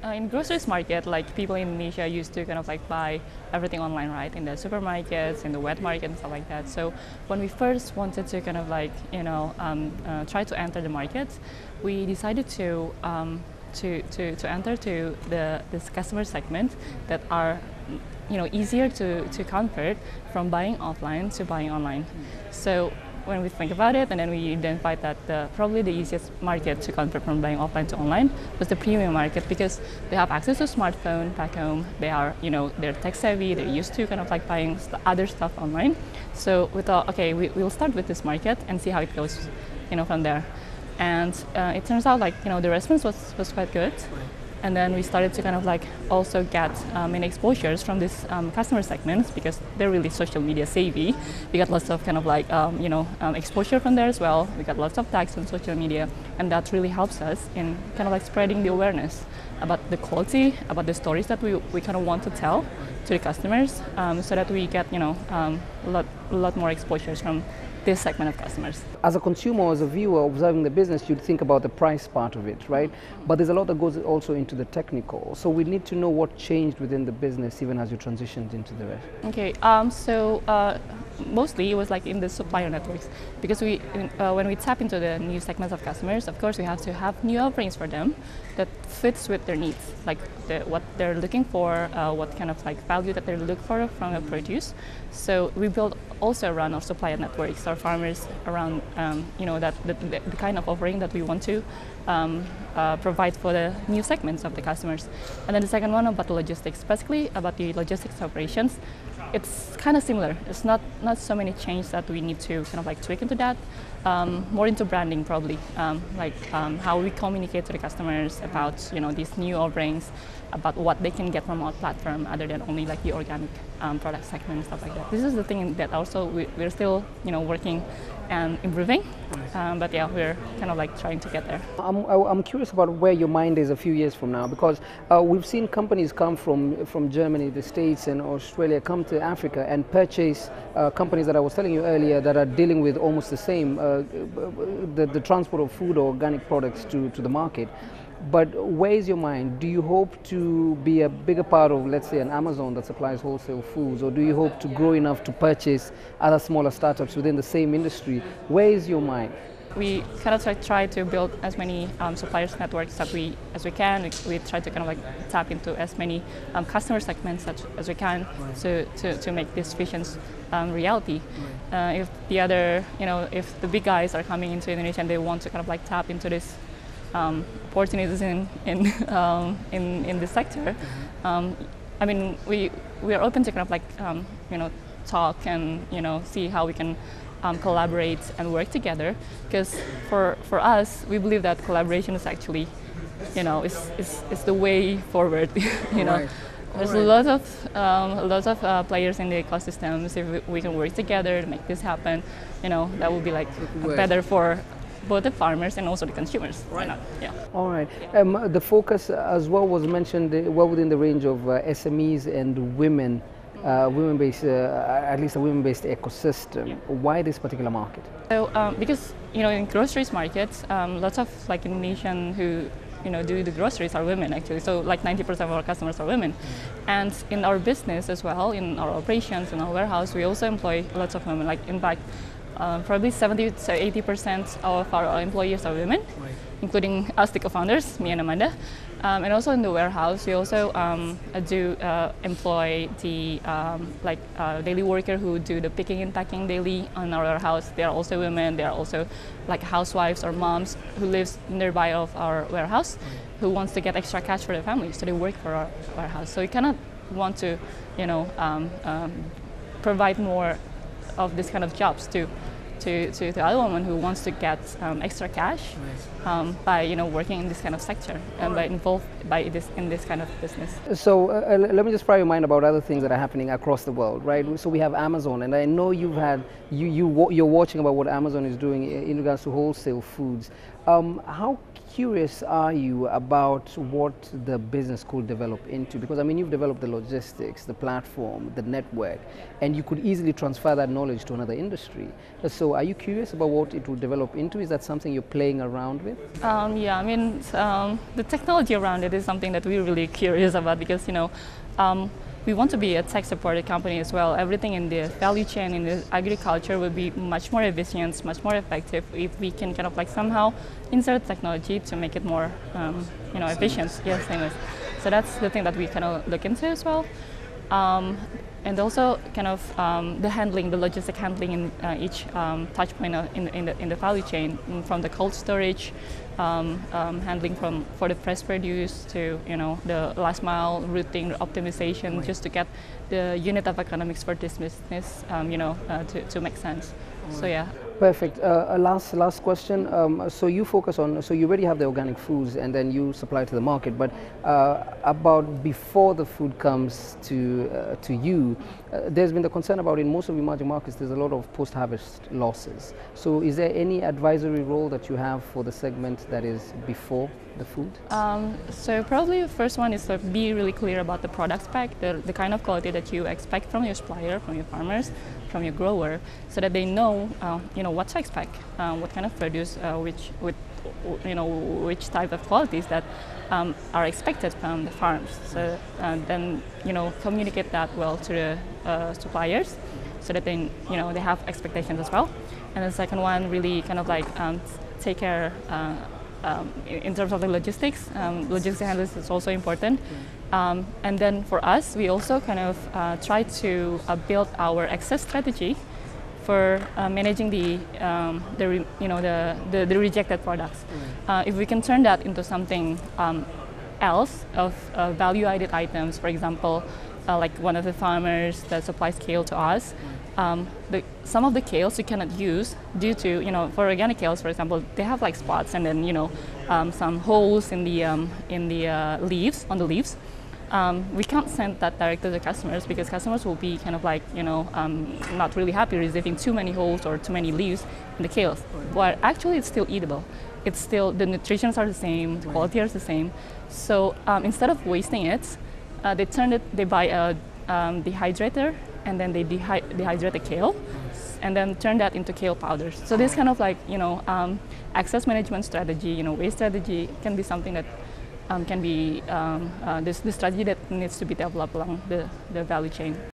In groceries market, like people in Indonesia used to kind of like buy everything online, right? In the supermarkets, in the wet market and stuff like that. So when we first wanted to kind of like, try to enter the market, we decided to enter to this customer segment that are easier to convert from buying offline to buying online. So when we think about it, and then we identified that probably the easiest market to convert from buying offline to online was the premium market, because they have access to smartphone back home. They are, they're tech savvy. They're used to kind of like buying other stuff online. So we thought, okay, we'll start with this market and see how it goes, from there. And it turns out like, the response was quite good. And then we started to kind of like also get many exposures from these customer segments, because they're really social media savvy. We got lots of kind of like exposure from there as well. We got lots of tags on social media, and that really helps us in kind of like spreading the awareness about the quality, about the stories that we kind of want to tell to the customers, so that we get a lot more exposures from this segment of customers. As a consumer or as a viewer observing the business, you'd think about the price part of it, right? But there's a lot that goes also into the technical. So we need to know what changed within the business even as you transitioned into the rest. Okay, mostly it was like in the supplier networks, because when we tap into the new segments of customers, of course we have to have new offerings for them that fits with their needs, like what they're looking for, what kind of like value that they look for from a produce. So we build also around our supplier networks, our farmers around the kind of offering that we want to provide for the new segments of the customers. And then the second one about the logistics, basically about the logistics operations. It's kind of similar. It's not so many changes that we need to kind of like tweak into that. More into branding probably, how we communicate to the customers about these new offerings, about what they can get from our platform other than only like the organic product segment and stuff like that. This is the thing that also we're still working and improving, but yeah, we're kind of like trying to get there. I'm curious about where your mind is a few years from now, because we've seen companies come from Germany, the States and Australia, come to Africa and purchase companies that I was telling you earlier that are dealing with almost the same, the transport of food or organic products to the market. But where is your mind? Do you hope to be a bigger part of, let's say, an Amazon that supplies wholesale foods, or do you hope to grow enough to purchase other smaller startups within the same industry? Where is your mind? We kind of try to build as many suppliers networks as we can. We try to kind of like tap into as many customer segments as we can to make these visions reality. If the other, if the big guys are coming into Indonesia and they want to kind of like tap into this opportunities in this sector, I mean, we are open to kind of like talk and see how we can collaborate and work together, because for us we believe that collaboration is actually is the way forward. Right. There's lots of players in the ecosystems. If we can work together to make this happen, that would be like better for both the farmers and also the consumers. Why not? Yeah. All right. The focus as well was mentioned well within the range of SMEs and women, women-based, at least a women-based ecosystem. Yeah. Why this particular market? So because in groceries markets, lots of like Indonesian who do the groceries are women actually. So like 90% of our customers are women, and in our business as well, in our operations, in our warehouse, we also employ lots of women. Like in fact, probably 70 to 80% of our employees are women, right, including us, the co-founders, me and Amanda. And also in the warehouse, we also do employ the daily worker who do the picking and packing daily on our warehouse. They are also women. They are also like housewives or moms who lives nearby of our warehouse, who wants to get extra cash for their family, so they work for our warehouse. So we cannot want to, provide more of this kind of jobs to the other woman who wants to get extra cash by working in this kind of sector and by involved in this kind of business. So let me just pry your mind about other things that are happening across the world, right? So we have Amazon, and I know you're watching about what Amazon is doing in regards to wholesale foods. How curious are you about what the business could develop into? Because I mean, you've developed the logistics, the platform, the network, and you could easily transfer that knowledge to another industry. So are you curious about what it will develop into? Is that something you're playing around with? Yeah, I mean, the technology around it is something that we're really curious about because, we want to be a tech-supported company as well. Everything in the value chain, in the agriculture, will be much more efficient, much more effective if we can kind of like somehow insert technology to make it more, efficient. Yes, seamless. So that's the thing that we kind of look into as well. And also kind of the handling, the logistic handling in each touch point in the value chain, from the cold storage, handling for the fresh produce to the last mile routing optimization, just to get the unit of economics for this business to make sense. So yeah. Perfect. Last question. So you focus on, so you already have the organic foods and then you supply to the market, but about before the food comes to you, there's been the concern about in most of emerging markets there's a lot of post-harvest losses. So is there any advisory role that you have for the segment that is before the food? So probably the first one is to be really clear about the product spec, the kind of quality that you expect from your supplier, from your farmers, from your grower, so that they know what to expect, what kind of produce, which type of qualities that are expected from the farms. So then communicate that well to the suppliers, so that they they have expectations as well. And the second one, really kind of like take care. In terms of the logistics handling is also important. And then for us, we also kind of try to build our access strategy for managing the rejected products. If we can turn that into something else of value-added items, for example, like one of the farmers that supplies kale to us, some of the kales you cannot use due to, for organic kales, for example, they have like spots and then, some holes in the leaves, on the leaves. We can't send that direct to the customers because customers will be kind of like, not really happy receiving too many holes or too many leaves in the kales. But actually it's still eatable. It's still, the nutritions are the same, the quality is the same. So instead of wasting it, they buy a dehydrator, and then they dehydrate the kale and then turn that into kale powders. So this kind of like, access management strategy, waste strategy can be something that can be this strategy that needs to be developed along the value chain.